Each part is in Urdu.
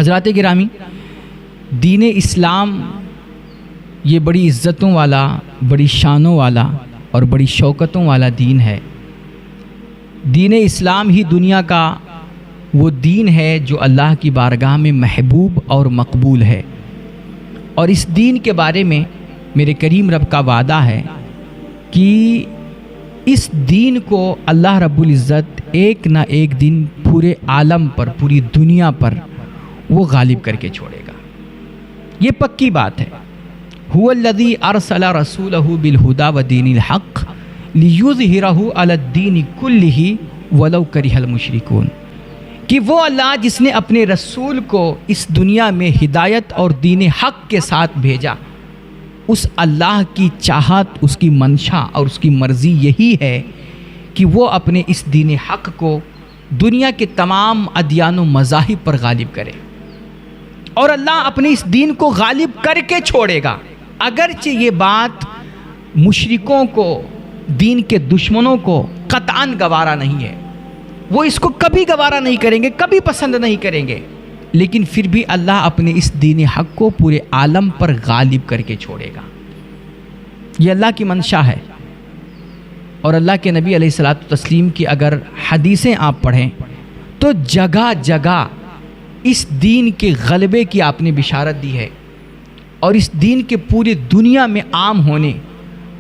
حضرات گرامی، دین اسلام یہ بڑی عزتوں والا، بڑی شانوں والا اور بڑی شوکتوں والا دین ہے۔ دین اسلام ہی دنیا کا وہ دین ہے جو اللہ کی بارگاہ میں محبوب اور مقبول ہے، اور اس دین کے بارے میں میرے کریم رب کا وعدہ ہے کہ اس دین کو اللہ رب العزت ایک نہ ایک دن پورے عالم پر، پوری دنیا پر وہ غالب کر کے چھوڑے گا۔ یہ پکی بات ہے۔ هو الذی ارسل رسولہ بالہدی ودین الحق لیظہرہ علی الدین کلہ ولو کرہ المشرکون، کہ وہ اللہ جس نے اپنے رسول کو اس دنیا میں ہدایت اور دین حق کے ساتھ بھیجا، اس اللہ کی چاہت، اس کی منشا اور اس کی مرضی یہی ہے کہ وہ اپنے اس دین حق کو دنیا کے تمام ادیان و مذاہب پر غالب کرے، اور اللہ اپنے اس دین کو غالب کر کے چھوڑے گا۔ اگرچہ یہ بات مشرکوں کو، دین کے دشمنوں کو قطعاً گوارا نہیں ہے، وہ اس کو کبھی گوارا نہیں کریں گے، کبھی پسند نہیں کریں گے، لیکن پھر بھی اللہ اپنے اس دین حق کو پورے عالم پر غالب کر کے چھوڑے گا۔ یہ اللہ کی منشا ہے، اور اللہ کے نبی علیہ الصلوۃ والتسلیم کی اگر حدیثیں آپ پڑھیں تو جگہ جگہ اس دین کے غلبے کی آپ نے بشارت دی ہے، اور اس دین کے پوری دنیا میں عام ہونے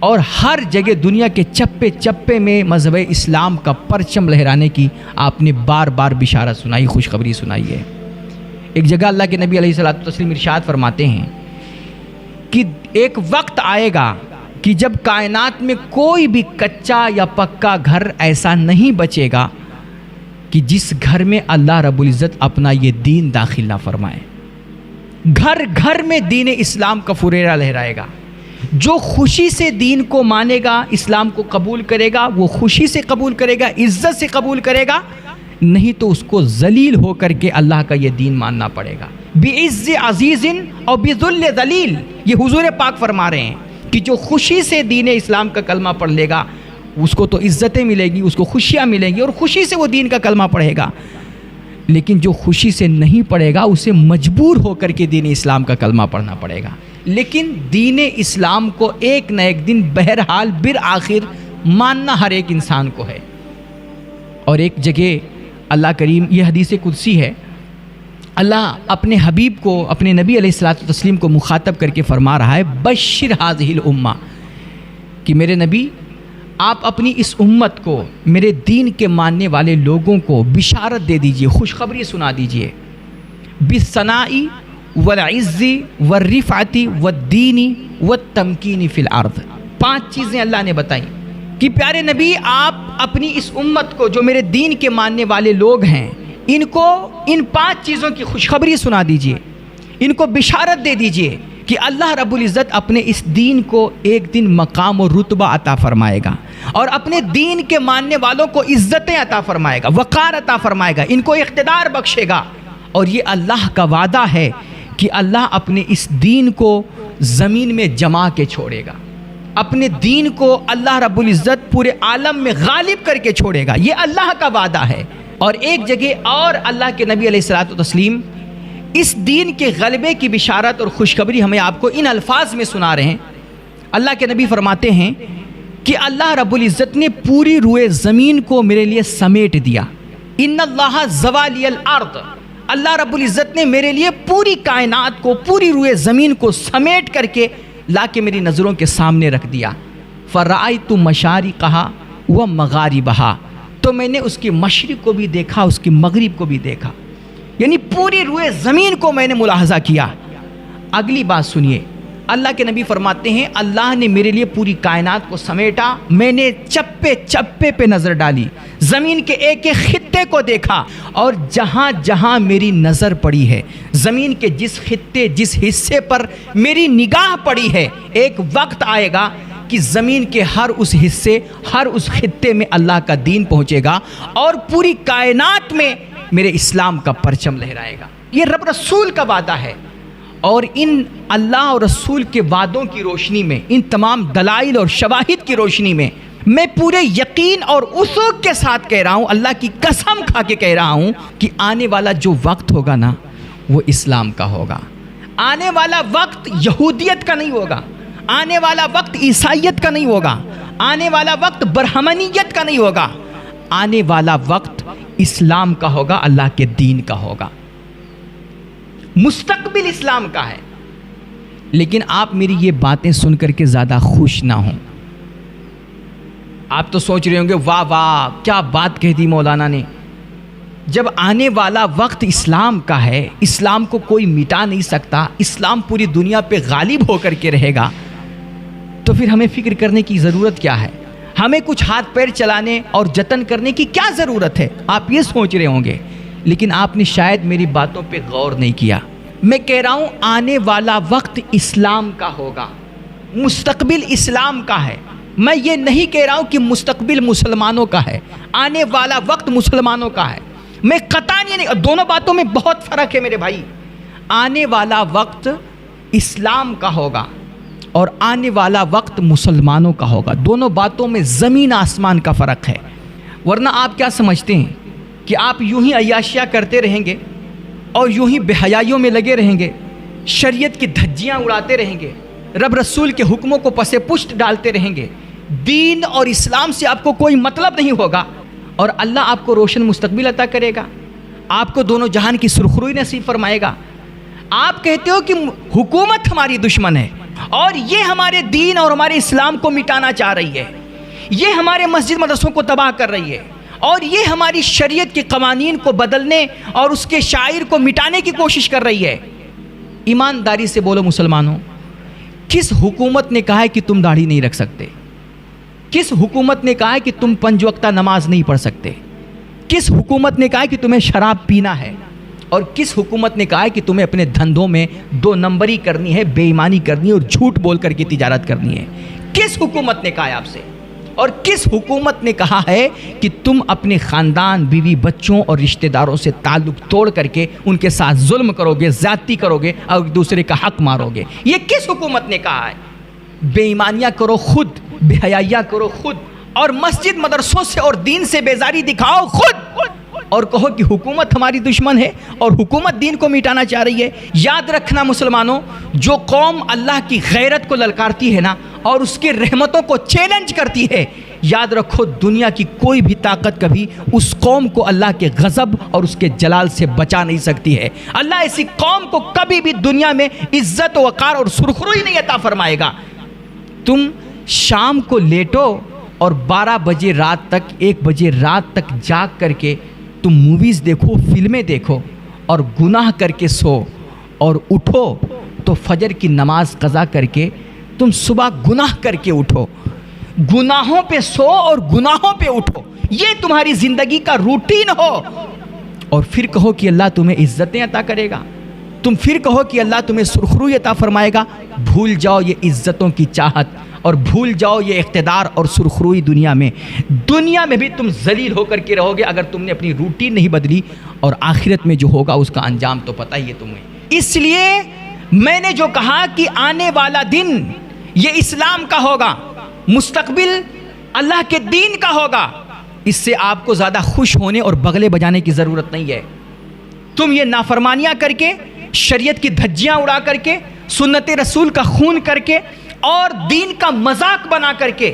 اور ہر جگہ دنیا کے چپے چپے میں مذہب اسلام کا پرچم لہرانے کی آپ نے بار بار بشارت سنائی، خوشخبری سنائی ہے۔ ایک جگہ اللہ کے نبی علیہ الصلوۃ والتسلیم ارشاد فرماتے ہیں کہ ایک وقت آئے گا کہ جب کائنات میں کوئی بھی کچا یا پکا گھر ایسا نہیں بچے گا کہ جس گھر میں اللہ رب العزت اپنا یہ دین داخل نہ فرمائے۔ گھر گھر میں دین اسلام کا فریرہ لہرائے گا۔ جو خوشی سے دین کو مانے گا، اسلام کو قبول کرے گا، وہ خوشی سے قبول کرے گا، عزت سے قبول کرے گا، نہیں تو اس کو ذلیل ہو کر کے اللہ کا یہ دین ماننا پڑے گا۔ بعز عزیز اور بذل ذلیل، یہ حضور پاک فرما رہے ہیں کہ جو خوشی سے دین اسلام کا کلمہ پڑھ لے گا اس کو تو عزتیں ملے گی، اس کو خوشیاں ملیں گی، اور خوشی سے وہ دین کا کلمہ پڑھے گا، لیکن جو خوشی سے نہیں پڑھے گا اسے مجبور ہو کر کے دین اسلام کا کلمہ پڑھنا پڑے گا۔ لیکن دین اسلام کو ایک نہ ایک دن بہرحال بالآخر ماننا ہر ایک انسان کو ہے۔ اور ایک جگہ اللہ کریم، یہ حدیث قدسی ہے، اللہ اپنے حبیب کو، اپنے نبی علیہ الصلوۃ والتسلیم کو مخاطب کر کے فرما رہا ہے، بشر ہذہ الامہ، کہ میرے نبی آپ اپنی اس امت کو، میرے دین کے ماننے والے لوگوں کو بشارت دے دیجئے، خوشخبری سنا دیجئے، بالثناء والعز والرفعت والدین والتمکین فی الارض۔ 5 چیزیں اللہ نے بتائیں کہ پیارے نبی آپ اپنی اس امت کو، جو میرے دین کے ماننے والے لوگ ہیں، ان کو ان 5 چیزوں کی خوشخبری سنا دیجئے، ان کو بشارت دے دیجئے کہ اللہ رب العزت اپنے اس دین کو ایک دن مقام و رتبہ عطا فرمائے گا، اور اپنے دین کے ماننے والوں کو عزتیں عطا فرمائے گا، وقار عطا فرمائے گا، ان کو اقتدار بخشے گا۔ اور یہ اللہ کا وعدہ ہے کہ اللہ اپنے اس دین کو زمین میں جما کے چھوڑے گا، اپنے دین کو اللہ رب العزت پورے عالم میں غالب کر کے چھوڑے گا، یہ اللہ کا وعدہ ہے۔ اور ایک جگہ اور اللہ کے نبی علیہ الصلوۃ والتسلیم اس دین کے غلبے کی بشارت اور خوشخبری ہمیں آپ کو ان الفاظ میں سنا رہے ہیں۔ اللہ کے نبی فرماتے ہیں کہ اللہ رب العزت نے پوری روئے زمین کو میرے لیے سمیٹ دیا۔ ان اللہ زوالی الارض، اللہ رب العزت نے میرے لیے پوری کائنات کو، پوری روئے زمین کو سمیٹ کر کے لا کے میری نظروں کے سامنے رکھ دیا۔ فرأیت مشارقہا ومغاربہا، تو میں نے اس کی مشرق کو بھی دیکھا، اس کی مغرب کو بھی دیکھا، یعنی پوری روئے زمین کو میں نے ملاحظہ کیا۔ اگلی بات سنیے، اللہ کے نبی فرماتے ہیں اللہ نے میرے لیے پوری کائنات کو سمیٹا، میں نے چپے چپے پہ نظر ڈالی، زمین کے ایک ایک خطے کو دیکھا، اور جہاں جہاں میری نظر پڑی ہے، زمین کے جس خطے، جس حصے پر میری نگاہ پڑی ہے، ایک وقت آئے گا کہ زمین کے ہر اس حصے، ہر اس خطے میں اللہ کا دین پہنچے گا، اور پوری کائنات میں میرے اسلام کا پرچم لہرائے گا۔ یہ رب رسول کا وعدہ ہے، اور ان اللہ اور رسول کے وعدوں کی روشنی میں، ان تمام دلائل اور شواہد کی روشنی میں میں پورے یقین اور وثوق کے ساتھ کہہ رہا ہوں، اللہ کی قسم کھا کے کہہ رہا ہوں کہ آنے والا جو وقت ہوگا نا، وہ اسلام کا ہوگا. آنے والا وقت یہودیت کا نہیں ہوگا, آنے والا وقت عیسائیت کا نہیں ہوگا, آنے والا وقت برہمنیت کا نہیں ہوگا, آنے والا وقت اسلام کا ہوگا, اللہ کے دین کا ہوگا, مستقبل اسلام کا ہے. لیکن آپ میری یہ باتیں سن کر کے زیادہ خوش نہ ہوں. آپ تو سوچ رہے ہوں گے واہ واہ کیا بات کہہ دی مولانا نے. جب آنے والا وقت اسلام کا ہے, اسلام کو کوئی مٹا نہیں سکتا, اسلام پوری دنیا پہ غالب ہو کر کے رہے گا, تو پھر ہمیں فکر کرنے کی ضرورت کیا ہے؟ ہمیں کچھ ہاتھ پیر چلانے اور جتن کرنے کی کیا ضرورت ہے؟ آپ یہ سوچ رہے ہوں گے, لیکن آپ نے شاید میری باتوں پہ غور نہیں کیا. میں کہہ رہا ہوں آنے والا وقت اسلام کا ہوگا, مستقبل اسلام کا ہے. میں یہ نہیں کہہ رہا ہوں کہ مستقبل مسلمانوں کا ہے, آنے والا وقت مسلمانوں کا ہے. میں قطعاً یہ نہیں, دونوں باتوں میں بہت فرق ہے میرے بھائی. آنے والا وقت اسلام کا ہوگا اور آنے والا وقت مسلمانوں کا ہوگا. دونوں باتوں میں زمین آسمان کا فرق ہے. ورنہ آپ کیا سمجھتے ہیں کہ آپ یوں ہی عیاشیاں کرتے رہیں گے اور یوں ہی بے حیائیوں میں لگے رہیں گے, شریعت کی دھجیاں اڑاتے رہیں گے, رب رسول کے حکموں کو پس پشت ڈالتے رہیں گے, دین اور اسلام سے آپ کو کوئی مطلب نہیں ہوگا, اور اللہ آپ کو روشن مستقبل عطا کرے گا, آپ کو دونوں جہان کی سرخروئی نصیب فرمائے گا. آپ کہتے ہو کہ حکومت ہماری دشمن ہے اور یہ ہمارے دین اور ہمارے اسلام کو مٹانا چاہ رہی ہے, یہ ہمارے مسجد مدرسوں کو تباہ کر رہی ہے, اور یہ ہماری شریعت کے قوانین کو بدلنے اور اس کے شاعر کو مٹانے کی کوشش کر رہی ہے. ایمانداری سے بولو مسلمانوں, کس حکومت نے کہا ہے کہ تم داڑھی نہیں رکھ سکتے؟ کس حکومت نے کہا ہے کہ تم 5 وقتہ نماز نہیں پڑھ سکتے؟ کس حکومت نے کہا ہے کہ تمہیں شراب پینا ہے؟ اور کس حکومت نے کہا ہے کہ تمہیں اپنے دھندوں میں 2 نمبری کرنی ہے, بے ایمانی کرنی ہے اور جھوٹ بول کر کے تجارت کرنی ہے؟ کس حکومت نے کہا ہے آپ سے؟ اور کس حکومت نے کہا ہے کہ تم اپنے خاندان, بیوی, بچوں اور رشتہ داروں سے تعلق توڑ کر کے ان کے ساتھ ظلم کرو گے, زیادتی کرو گے اور ایک دوسرے کا حق مارو گے؟ یہ کس حکومت نے کہا ہے؟ بے ایمانیاں کرو خود, بے حیائیاں کرو خود, اور مسجد مدرسوں سے اور دین سے بیزاری دکھاؤ خود, اور کہو کہ حکومت ہماری دشمن ہے اور حکومت دین کو مٹانا چاہ رہی ہے. یاد رکھنا مسلمانوں, جو قوم اللہ کی غیرت کو للکارتی ہے نا اور اس کی رحمتوں کو چیلنج کرتی ہے, یاد رکھو دنیا کی کوئی بھی طاقت کبھی اس قوم کو اللہ کے غضب اور اس کے جلال سے بچا نہیں سکتی ہے. اللہ ایسی قوم کو کبھی بھی دنیا میں عزت و وقار اور سرخروئی نہیں عطا فرمائے گا. تم شام کو لیٹو اور 12 بجے رات تک, 1 بجے رات تک جاگ کر کے تم موویز دیکھو, فلمیں دیکھو اور گناہ کر کے سو, اور اٹھو تو فجر کی نماز قضا کر کے تم صبح گناہ کر کے اٹھو, گناہوں پہ سو اور گناہوں پہ اٹھو, یہ تمہاری زندگی کا روٹین ہو, اور پھر کہو کہ اللہ تمہیں عزتیں عطا کرے گا, تم پھر کہو کہ اللہ تمہیں سرخروئی عطا فرمائے گا. بھول جاؤ یہ عزتوں کی چاہت اور بھول جاؤ یہ اقتدار اور سرخروئی دنیا میں بھی تم ذلیل ہو کر کے رہو گے اگر تم نے اپنی روٹین نہیں بدلی, اور آخرت میں جو ہوگا اس کا انجام تو پتہ ہی ہے تمہیں. اس لیے میں نے جو کہا کہ آنے والا دن یہ اسلام کا ہوگا, مستقبل اللہ کے دین کا ہوگا, اس سے آپ کو زیادہ خوش ہونے اور بغلے بجانے کی ضرورت نہیں ہے. تم یہ نافرمانیاں کر کے, شریعت کی دھجیاں اڑا کر کے, سنت رسول کا خون کر کے اور دین کا مذاق بنا کر کے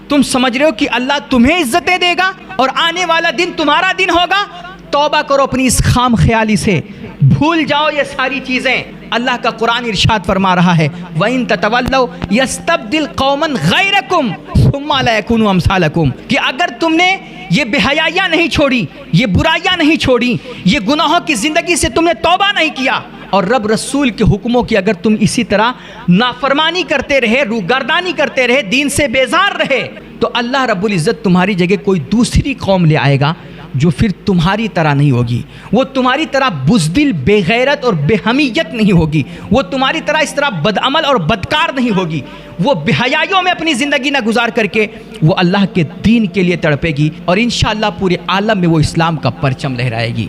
تم سمجھ رہے ہو کہ اللہ تمہیں عزتیں دے گا اور آنے والا دن تمہارا دن ہوگا. توبہ کرو اپنی اس خام خیالی سے, بھول جاؤ یہ ساری چیزیں. اللہ کا قرآن ارشاد فرما رہا ہے وَإِن تَتَوَلَّوْا يَسْتَبْدِلْ قَوْمًا غَيْرَكُمْ ثُمَّ لَا يَكُونُوا أَمْثَالَكُمْ, کہ اگر تم نے یہ بے حیائیاں نہیں چھوڑی, یہ برائیاں نہیں چھوڑی, یہ گناہوں کی زندگی سے تم نے توبہ نہیں کیا, اور رب رسول کے حکموں کی اگر تم اسی طرح نافرمانی کرتے رہے, روگردانی کرتے رہے, دین سے بیزار رہے, تو اللہ رب العزت تمہاری جگہ کوئی دوسری قوم لے آئے گا جو پھر تمہاری طرح نہیں ہوگی. وہ تمہاری طرح بزدل, بے غیرت اور بے حمیت نہیں ہوگی. وہ تمہاری طرح اس طرح بدعمل اور بدکار نہیں ہوگی. وہ بے حیائیوں میں اپنی زندگی نہ گزار کر کے وہ اللہ کے دین کے لیے تڑپے گی, اور انشاءاللہ پورے عالم میں وہ اسلام کا پرچم لہرائے گی.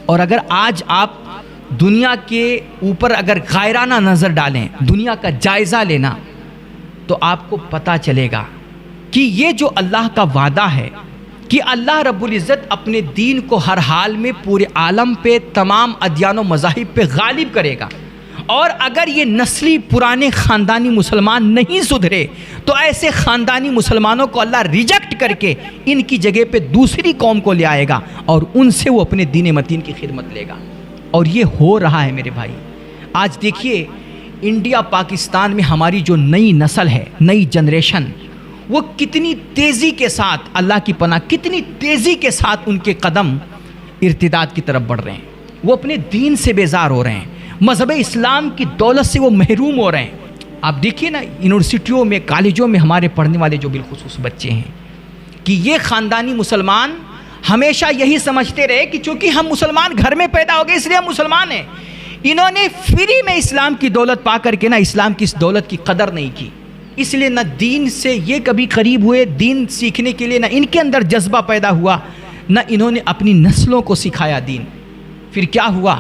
اور اگر آج آپ دنیا کے اوپر اگر غائرانہ نظر ڈالیں, دنیا کا جائزہ لینا, تو آپ کو پتہ چلے گا کہ یہ جو اللہ کا وعدہ ہے کہ اللہ رب العزت اپنے دین کو ہر حال میں پورے عالم پہ تمام ادیان و مذاہب پہ غالب کرے گا، اور اگر یہ نسلی پرانے خاندانی مسلمان نہیں سدھرے تو ایسے خاندانی مسلمانوں کو اللہ ریجیکٹ کر کے ان کی جگہ پہ دوسری قوم کو لے آئے گا اور ان سے وہ اپنے دین متین کی خدمت لے گا، اور یہ ہو رہا ہے میرے بھائی۔ آج دیکھیے انڈیا پاکستان میں ہماری جو نئی نسل ہے، نئی جنریشن، وہ کتنی تیزی کے ساتھ، اللہ کی پناہ، کتنی تیزی کے ساتھ ان کے قدم ارتداد کی طرف بڑھ رہے ہیں۔ وہ اپنے دین سے بیزار ہو رہے ہیں، مذہب اسلام کی دولت سے وہ محروم ہو رہے ہیں۔ آپ دیکھیے نا، یونیورسٹیوں میں، کالجوں میں ہمارے پڑھنے والے جو بالخصوص بچے ہیں، کہ یہ خاندانی مسلمان ہمیشہ یہی سمجھتے رہے کہ چونکہ ہم مسلمان گھر میں پیدا ہو گئے اس لیے ہم مسلمان ہیں۔ انہوں نے فری میں اسلام کی دولت پا کر کے نہ اسلام کی اس دولت کی قدر نہیں کی، اس لیے نہ دین سے یہ کبھی قریب ہوئے، دین سیکھنے کے لیے نہ ان کے اندر جذبہ پیدا ہوا، نہ انہوں نے اپنی نسلوں کو سکھایا دین۔ پھر کیا ہوا؟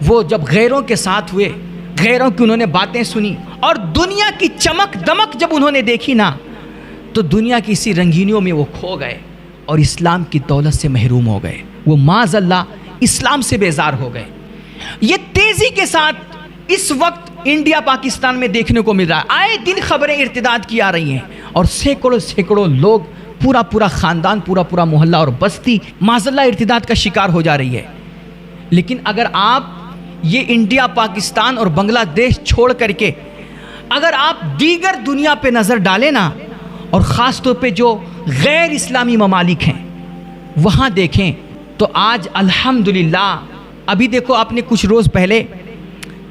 وہ جب غیروں کے ساتھ ہوئے، غیروں کی انہوں نے باتیں سنی، اور دنیا کی چمک دمک جب انہوں نے دیکھی نا، تو دنیا کی اسی رنگینیوں میں وہ کھو گئے اور اسلام کی دولت سے محروم ہو گئے۔ وہ معاذ اللہ اسلام سے بیزار ہو گئے۔ یہ تیزی کے ساتھ اس وقت انڈیا پاکستان میں دیکھنے کو مل رہا ہے۔ آئے دن خبریں ارتداد کی آ رہی ہیں، اور سینکڑوں لوگ، پورا خاندان، پورا محلہ اور بستی معاذ اللہ ارتداد کا شکار ہو جا رہی ہے۔ لیکن اگر آپ یہ انڈیا پاکستان اور بنگلہ دیش چھوڑ کر کے اگر آپ دیگر دنیا پہ نظر ڈالیں نا، اور خاص طور پہ جو غیر اسلامی ممالک ہیں وہاں دیکھیں، تو آج الحمدللہ، ابھی دیکھو آپ نے کچھ روز پہلے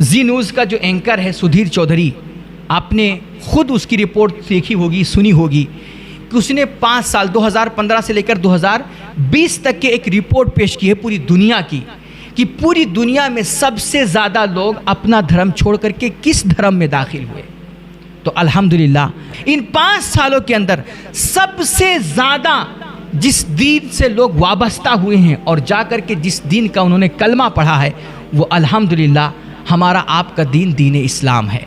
زی نیوز کا جو اینکر ہے سدھیر چودھری، آپ نے خود اس کی رپورٹ دیکھی ہوگی، سنی ہوگی، کہ اس نے 5 سال 2015 سے لے کر 2020 تک کے ایک رپورٹ پیش کی ہے پوری دنیا کی، کہ پوری دنیا میں سب سے زیادہ لوگ اپنا دھرم چھوڑ کر کے کس دھرم میں داخل ہوئے۔ تو الحمدللہ ان 5 سالوں کے اندر سب سے زیادہ جس دین سے لوگ وابستہ ہوئے ہیں اور جا کر کے جس دین کا انہوں نے کلمہ پڑھا ہے، وہ الحمدللہ ہمارا آپ کا دین، دین اسلام ہے۔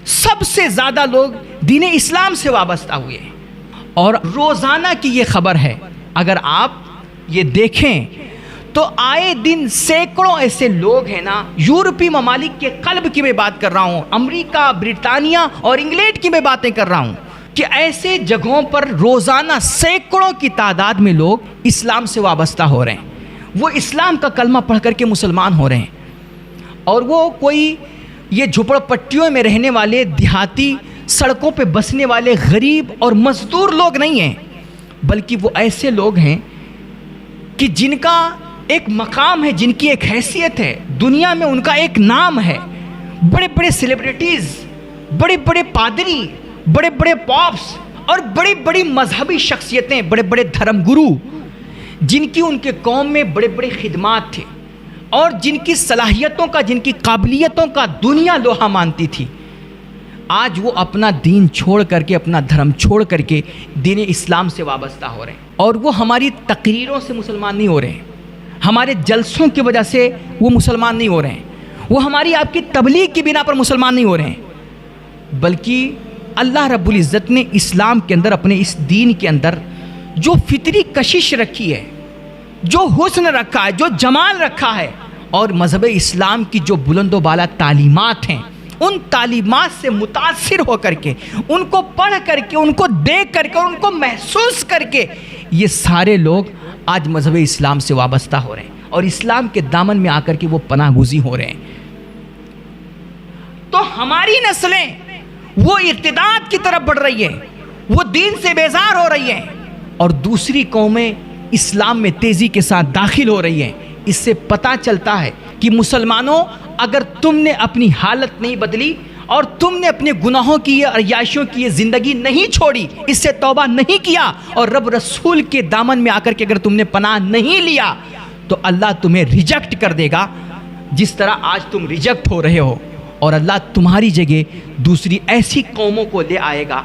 سب سے زیادہ لوگ دین اسلام سے وابستہ ہوئے ہیں، اور روزانہ کی یہ خبر ہے، اگر آپ یہ دیکھیں تو آئے دن سینکڑوں ایسے لوگ ہیں نا، یورپی ممالک کے قلب کی میں بات کر رہا ہوں، امریکہ، برطانیہ اور انگلینڈ کی میں باتیں کر رہا ہوں، کہ ایسے جگہوں پر روزانہ سینکڑوں کی تعداد میں لوگ اسلام سے وابستہ ہو رہے ہیں، وہ اسلام کا کلمہ پڑھ کر کے مسلمان ہو رہے ہیں۔ اور وہ کوئی یہ جھپڑ پٹیوں میں رہنے والے دیہاتی، سڑکوں پہ بسنے والے غریب اور مزدور لوگ نہیں ہیں، بلکہ وہ ایسے لوگ ہیں کہ جن کا ایک مقام ہے، جن کی ایک حیثیت ہے، دنیا میں ان کا ایک نام ہے۔ بڑے بڑے سیلیبریٹیز، بڑے بڑے پادری، بڑے بڑے پاپس اور بڑی بڑی مذہبی شخصیتیں، بڑے بڑے دھرم گرو، جن کی ان کے قوم میں بڑے بڑے خدمات تھے، اور جن کی صلاحیتوں کا، جن کی قابلیتوں کا دنیا لوہا مانتی تھی، آج وہ اپنا دین چھوڑ کر کے، اپنا دھرم چھوڑ کر کے دین اسلام سے وابستہ ہو رہے ہیں۔ اور وہ ہماری تقریروں سے مسلمان نہیں ہو رہے ہیں، ہمارے جلسوں کی وجہ سے وہ مسلمان نہیں ہو رہے ہیں، وہ ہماری آپ کی تبلیغ کی بنا پر مسلمان نہیں ہو رہے ہیں، بلکہ اللہ رب العزت نے اسلام کے اندر، اپنے اس دین کے اندر جو فطری کشش رکھی ہے، جو حسن رکھا ہے، جو جمال رکھا ہے، اور مذہب اسلام کی جو بلند و بالا تعلیمات ہیں، ان تعلیمات سے متاثر ہو کر کے، ان کو پڑھ کر کے، ان کو دیکھ کر کے، ان کو محسوس کر کے، یہ سارے لوگ آج مذہب اسلام سے وابستہ ہو رہے ہیں، اور اسلام کے دامن میں آ کر کے وہ پناہ گزی ہو رہے ہیں۔ تو ہماری نسلیں وہ ارتداد کی طرف بڑھ رہی ہیں، وہ دین سے بیزار ہو رہی ہیں، اور دوسری قومیں اسلام میں تیزی کے ساتھ داخل ہو رہی ہیں۔ اس سے پتہ چلتا ہے کہ مسلمانوں، اگر تم نے اپنی حالت نہیں بدلی اور تم نے اپنے گناہوں کی یہ عیاشیوں کی یہ زندگی نہیں چھوڑی، اس سے توبہ نہیں کیا، اور رب رسول کے دامن میں آ کر کے اگر تم نے پناہ نہیں لیا، تو اللہ تمہیں ریجیکٹ کر دے گا، جس طرح آج تم ریجیکٹ ہو رہے ہو، اور اللہ تمہاری جگہ دوسری ایسی قوموں کو لے آئے گا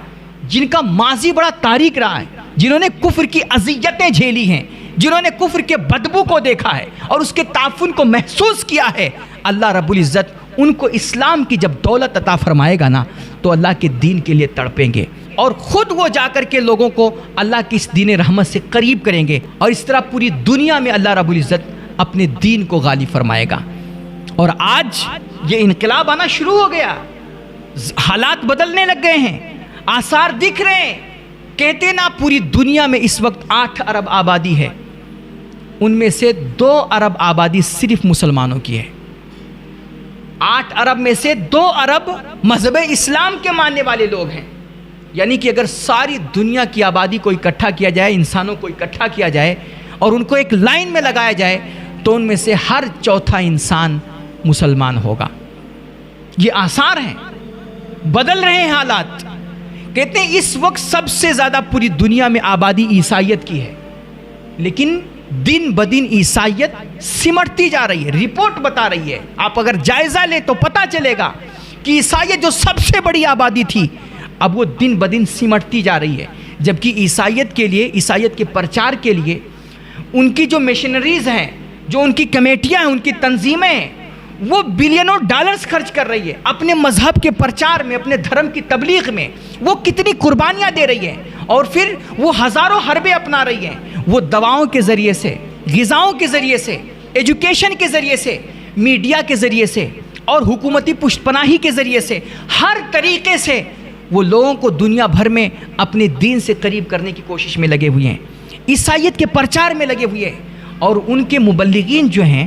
جن کا ماضی بڑا تاریک رہا ہے، جنہوں نے کفر کی اذیتیں جھیلی ہیں، جنہوں نے کفر کے بدبو کو دیکھا ہے اور اس کے تعفن کو محسوس کیا ہے۔ اللہ رب العزت ان کو اسلام کی جب دولت عطا فرمائے گا نا، تو اللہ کے دین کے لیے تڑپیں گے، اور خود وہ جا کر کے لوگوں کو اللہ کی اس دین رحمت سے قریب کریں گے، اور اس طرح پوری دنیا میں اللہ رب العزت اپنے دین کو غالب فرمائے گا۔ اور آج یہ انقلاب آنا شروع ہو گیا، حالات بدلنے لگ گئے ہیں، آثار دکھ رہے ہیں۔ کہتے نا پوری دنیا میں اس وقت 8 ارب آبادی ہے، ان میں سے 2 ارب آبادی صرف مسلمانوں کی ہے۔ 8 ارب میں سے 2 ارب مذہب اسلام کے ماننے والے لوگ ہیں، یعنی کہ اگر ساری دنیا کی آبادی کو اکٹھا کیا جائے، انسانوں کو اکٹھا کیا جائے اور ان کو ایک لائن میں لگایا جائے تو ان میں سے ہر چوتھا انسان مسلمان ہوگا۔ یہ آثار ہیں، بدل رہے ہیں حالات۔ کہتے ہیں اس وقت سب سے زیادہ پوری دنیا میں آبادی عیسائیت کی ہے، لیکن دن بدن عیسائیت سمٹتی جا رہی ہے۔ رپورٹ بتا رہی ہے، آپ اگر جائزہ لیں تو پتہ چلے گا کہ عیسائیت جو سب سے بڑی آبادی تھی اب وہ دن بدن سمٹتی جا رہی ہے، جبکہ عیسائیت کے لیے، عیسائیت کے پرچار کے لیے ان کی جو مشنریز ہیں، جو ان کی کمیٹیاں ہیں، ان کی تنظیمیں ہیں، وہ بلینوں ڈالرز خرچ کر رہی ہے اپنے مذہب کے پرچار میں، اپنے دھرم کی تبلیغ میں۔ وہ کتنی قربانیاں دے رہی ہیں، اور پھر وہ ہزاروں حربیں اپنا رہی ہیں۔ وہ دواؤں کے ذریعے سے، غذاؤں کے ذریعے سے، ایجوکیشن کے ذریعے سے، میڈیا کے ذریعے سے اور حکومتی پشت پناہی کے ذریعے سے، ہر طریقے سے وہ لوگوں کو دنیا بھر میں اپنے دین سے قریب کرنے کی کوشش میں لگے ہوئے ہیں، عیسائیت کے پرچار میں لگے ہوئے ہیں۔ اور ان کے مبلغین جو ہیں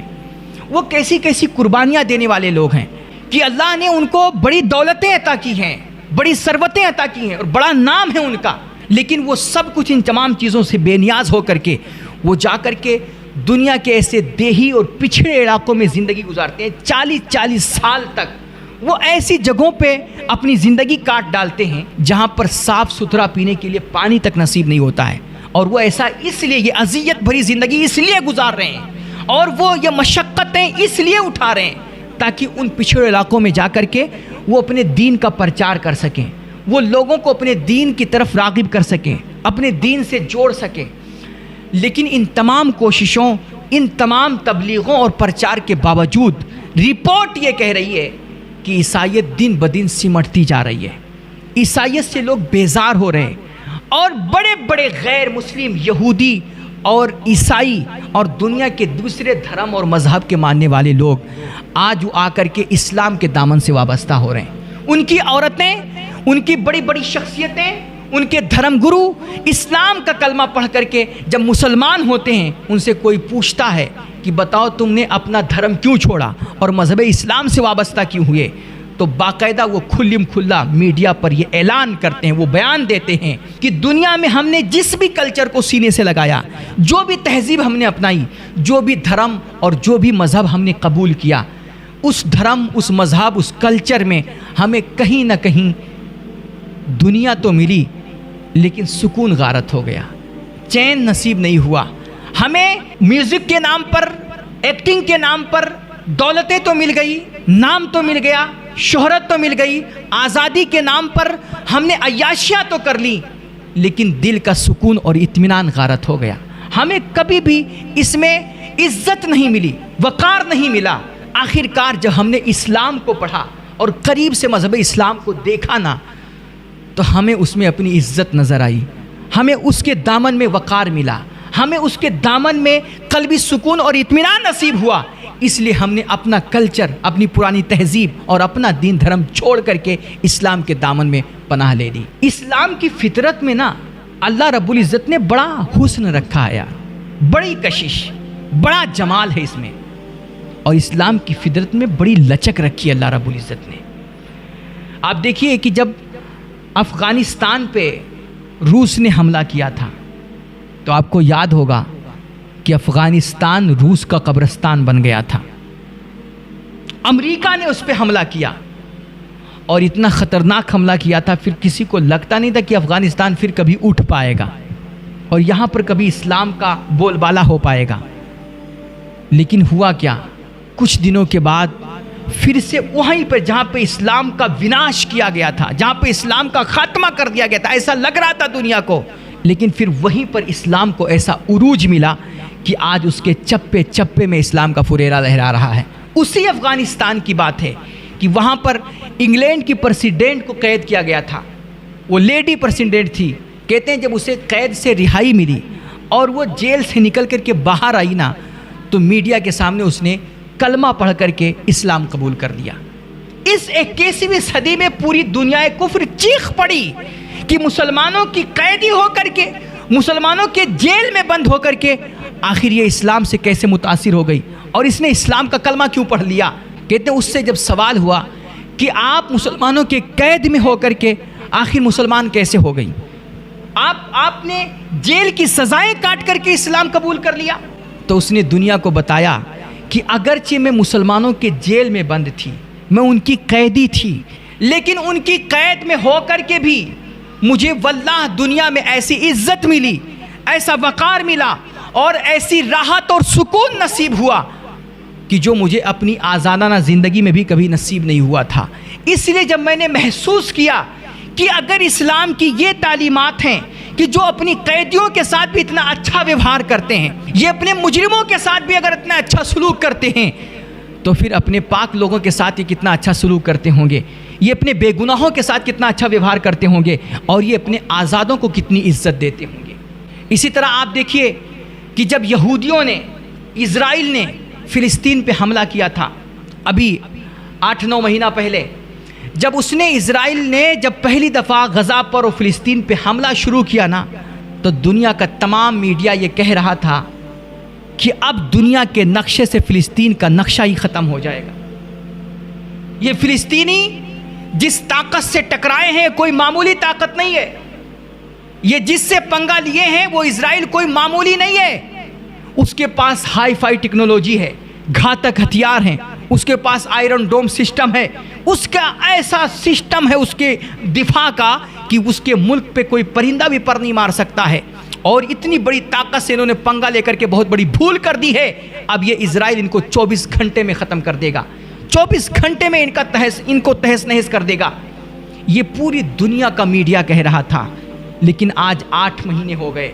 وہ کیسی کیسی قربانیاں دینے والے لوگ ہیں کہ اللہ نے ان کو بڑی دولتیں عطا کی ہیں، بڑی ثروتیں عطا کی ہیں اور بڑا نام ہے ان کا، لیکن وہ سب کچھ ان تمام چیزوں سے بے نیاز ہو کر کے وہ جا کر کے دنیا کے ایسے دیہی اور پچھڑے علاقوں میں زندگی گزارتے ہیں۔ 40 سال تک وہ ایسی جگہوں پہ اپنی زندگی کاٹ ڈالتے ہیں جہاں پر صاف ستھرا پینے کے لیے پانی تک نصیب نہیں ہوتا ہے، اور وہ ایسا اس لیے، یہ اذیت بھری زندگی اس لیے گزار رہے ہیں اور وہ یہ مشقتیں اس لیے اٹھا رہے ہیں تاکہ ان پچھڑے علاقوں میں جا کر کے وہ اپنے دین کا پرچار کر سکیں، وہ لوگوں کو اپنے دین کی طرف راغب کر سکیں، اپنے دین سے جوڑ سکیں۔ لیکن ان تمام کوششوں، ان تمام تبلیغوں اور پرچار کے باوجود رپورٹ یہ کہہ رہی ہے کہ عیسائیت دن بدن سمٹتی جا رہی ہے، عیسائیت سے لوگ بیزار ہو رہے ہیں، اور بڑے بڑے غیر مسلم یہودی اور عیسائی اور دنیا کے دوسرے دھرم اور مذہب کے ماننے والے لوگ آج آ کر کے اسلام کے دامن سے وابستہ ہو رہے ہیں۔ ان کی عورتیں، ان کی بڑی بڑی شخصیتیں، ان کے دھرم گرو اسلام کا کلمہ پڑھ کر کے جب مسلمان ہوتے ہیں، ان سے کوئی پوچھتا ہے کہ بتاؤ تم نے اپنا دھرم کیوں چھوڑا اور مذہب اسلام سے وابستہ کیوں ہوئے، تو باقاعدہ وہ کھلم کھلا میڈیا پر یہ اعلان کرتے ہیں، وہ بیان دیتے ہیں کہ دنیا میں ہم نے جس بھی کلچر کو سینے سے لگایا، جو بھی تہذیب ہم نے اپنائی، جو بھی دھرم اور جو بھی مذہب ہم نے قبول کیا، اس دھرم، اس مذہب، اس کلچر میں ہمیں کہیں نہ کہیں دنیا تو ملی لیکن سکون غارت ہو گیا، چین نصیب نہیں ہوا۔ ہمیں میوزک کے نام پر، ایکٹنگ کے نام پر دولتیں تو مل گئی، نام تو مل گیا، شہرت تو مل گئی، آزادی کے نام پر ہم نے عیاشیاں تو کر لی، لیکن دل کا سکون اور اطمینان غارت ہو گیا۔ ہمیں کبھی بھی اس میں عزت نہیں ملی، وقار نہیں ملا۔ آخر کار جب ہم نے اسلام کو پڑھا اور قریب سے مذہب اسلام کو دیکھا نا، تو ہمیں اس میں اپنی عزت نظر آئی، ہمیں اس کے دامن میں وقار ملا، ہمیں اس کے دامن میں قلبی سکون اور اطمینان نصیب ہوا۔ اس لیے ہم نے اپنا کلچر، اپنی پرانی تہذیب اور اپنا دین دھرم چھوڑ کر کے اسلام کے دامن میں پناہ لے لی۔ اسلام کی فطرت میں نا اللہ رب العزت نے بڑا حسن رکھا ہے یار، بڑی کشش، بڑا جمال ہے اس میں، اور اسلام کی فطرت میں بڑی لچک رکھی ہے اللہ رب العزت نے۔ آپ دیکھیے کہ جب افغانستان پہ روس نے حملہ کیا تھا تو آپ کو یاد ہوگا کہ افغانستان روس کا قبرستان بن گیا تھا۔ امریکہ نے اس پہ حملہ کیا اور اتنا خطرناک حملہ کیا تھا، پھر کسی کو لگتا نہیں تھا کہ افغانستان پھر کبھی اٹھ پائے گا اور یہاں پر کبھی اسلام کا بول بالا ہو پائے گا۔ لیکن ہوا کیا، کچھ دنوں کے بعد پھر سے وہیں پہ جہاں پہ اسلام کا وناش کیا گیا تھا، جہاں پہ اسلام کا خاتمہ کر دیا گیا تھا، ایسا لگ رہا تھا دنیا کو، لیکن پھر وہیں پر اسلام کو ایسا عروج ملا کہ آج اس کے چپے چپے میں اسلام کا فریرہ لہرا رہا ہے۔ اسی افغانستان کی بات ہے کہ وہاں پر انگلینڈ کی پریزیڈنٹ کو قید کیا گیا تھا، وہ لیڈی پریزیڈنٹ تھی، کہتے ہیں جب اسے قید سے رہائی ملی اور وہ جیل سے نکل کر کے باہر آئی نا، تو میڈیا کے سامنے اس نے کلمہ پڑھ کر کے اسلام قبول کر لیا۔ اس 21ویں صدی میں پوری دنیا کفر چیخ پڑی کہ مسلمانوں کی قیدی ہو کر کے، مسلمانوں کے جیل میں بند ہو کر کے آخر یہ اسلام سے کیسے متاثر ہو گئی اور اس نے اسلام کا کلمہ کیوں پڑھ لیا۔ کہتے ہیں اس سے جب سوال ہوا کہ آپ مسلمانوں کے قید میں ہو کر کے آخر مسلمان کیسے ہو گئی، آپ نے جیل کی سزائیں کاٹ کر کے اسلام قبول کر لیا، تو اس نے دنیا کو بتایا کہ اگرچہ میں مسلمانوں کے جیل میں بند تھی، میں ان کی قیدی تھی، لیکن ان کی قید میں ہو کر کے بھی مجھے واللہ دنیا میں ایسی عزت ملی، ایسا وقار ملا اور ایسی راحت اور سکون نصیب ہوا کہ جو مجھے اپنی آزادانہ زندگی میں بھی کبھی نصیب نہیں ہوا تھا۔ اس لیے جب میں نے محسوس کیا کہ اگر اسلام کی یہ تعلیمات ہیں کہ جو اپنی قیدیوں کے ساتھ بھی اتنا اچھا ویوہار کرتے ہیں، یہ اپنے مجرموں کے ساتھ بھی اگر اتنا اچھا سلوک کرتے ہیں، تو پھر اپنے پاک لوگوں کے ساتھ یہ کتنا اچھا سلوک کرتے ہوں گے، یہ اپنے بے گناہوں کے ساتھ کتنا اچھا ویوہار کرتے ہوں گے، اور یہ اپنے آزادوں کو کتنی عزت دیتے ہوں گے۔ اسی طرح آپ دیکھیے کہ جب یہودیوں نے، اسرائیل نے فلسطین پہ حملہ کیا تھا، ابھی 8-9 مہینہ پہلے، جب اس نے اسرائیل نے جب پہلی دفعہ غزہ پر اور فلسطین پہ حملہ شروع کیا نا، تو دنیا کا تمام میڈیا یہ کہہ رہا تھا کہ اب دنیا کے نقشے سے فلسطین کا نقشہ ہی ختم ہو جائے گا۔ یہ فلسطینی جس طاقت سے ٹکرائے ہیں کوئی معمولی طاقت نہیں ہے، یہ جس سے پنگا لیے ہیں وہ اسرائیل کوئی معمولی نہیں ہے، اس کے پاس ہائی فائی ٹیکنالوجی ہے، گھاتک ہتھیار ہیں، اس کے پاس آئرن ڈوم سسٹم ہے، اس کا ایسا سسٹم ہے اس کے دفاع کا کہ اس کے ملک پہ کوئی پرندہ بھی پر نہیں مار سکتا ہے، اور اتنی بڑی طاقت سے انہوں نے پنگا لے کر کے بہت بڑی بھول کر دی ہے۔ اب یہ اسرائیل ان کو 24 گھنٹے میں ختم کر دے گا، 24 گھنٹے میں ان کو تہس نہس کر دے گا۔ یہ پوری دنیا کا میڈیا کہہ رہا تھا، لیکن آج 8 مہینے ہو گئے،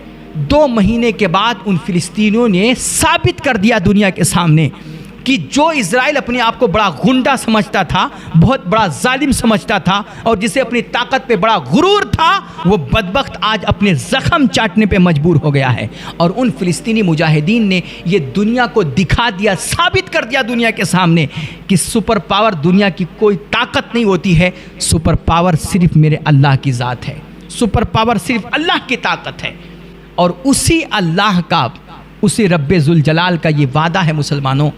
2 مہینے کے بعد ان فلسطینیوں نے ثابت کر دیا دنیا کے سامنے کہ جو اسرائیل اپنے آپ کو بڑا غنڈہ سمجھتا تھا، بہت بڑا ظالم سمجھتا تھا، اور جسے اپنی طاقت پہ بڑا غرور تھا، وہ بدبخت آج اپنے زخم چاٹنے پہ مجبور ہو گیا ہے۔ اور ان فلسطینی مجاہدین نے یہ دنیا کو دکھا دیا، ثابت کر دیا دنیا کے سامنے کہ سپر پاور دنیا کی کوئی طاقت نہیں ہوتی ہے، سپر پاور صرف میرے اللہ کی ذات ہے، سپر پاور صرف اللہ کی طاقت ہے۔ اور اسی اللہ کا، اسی رب ذوالجلال کا یہ وعدہ ہے مسلمانوں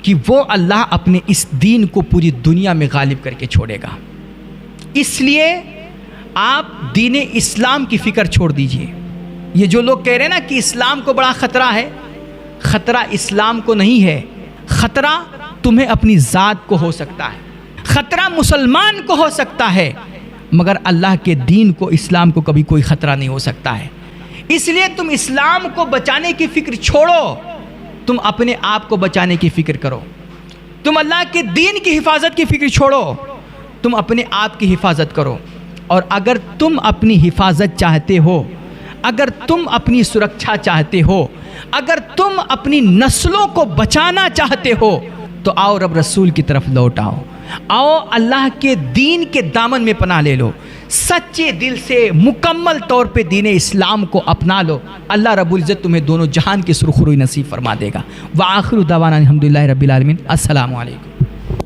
کہ وہ اللہ اپنے اس دین کو پوری دنیا میں غالب کر کے چھوڑے گا۔ اس لیے آپ دین اسلام کی فکر چھوڑ دیجئے۔ یہ جو لوگ کہہ رہے ہیں نا کہ اسلام کو بڑا خطرہ ہے، خطرہ اسلام کو نہیں ہے، خطرہ تمہیں اپنی ذات کو ہو سکتا ہے، خطرہ مسلمان کو ہو سکتا ہے، مگر اللہ کے دین کو، اسلام کو کبھی کوئی خطرہ نہیں ہو سکتا ہے۔ اس لیے تم اسلام کو بچانے کی فکر چھوڑو، تم اپنے آپ کو بچانے کی فکر کرو، تم اللہ کے دین کی حفاظت کی فکر چھوڑو، تم اپنے آپ کی حفاظت کرو۔ اور اگر تم اپنی حفاظت چاہتے ہو، اگر تم اپنی سرکشا چاہتے ہو، اگر تم اپنی نسلوں کو بچانا چاہتے ہو، تو آؤ رب رسول کی طرف لوٹ آؤ، آؤ اللہ کے دین کے دامن میں پناہ لے لو، سچے دل سے مکمل طور پہ دین اسلام کو اپنا لو۔ اللہ رب العزت تمہیں دونوں جہان کی سرخروئی نصیب فرما دے گا۔ وآخر دعوانا الحمدللہ رب العالمین۔ السلام علیکم۔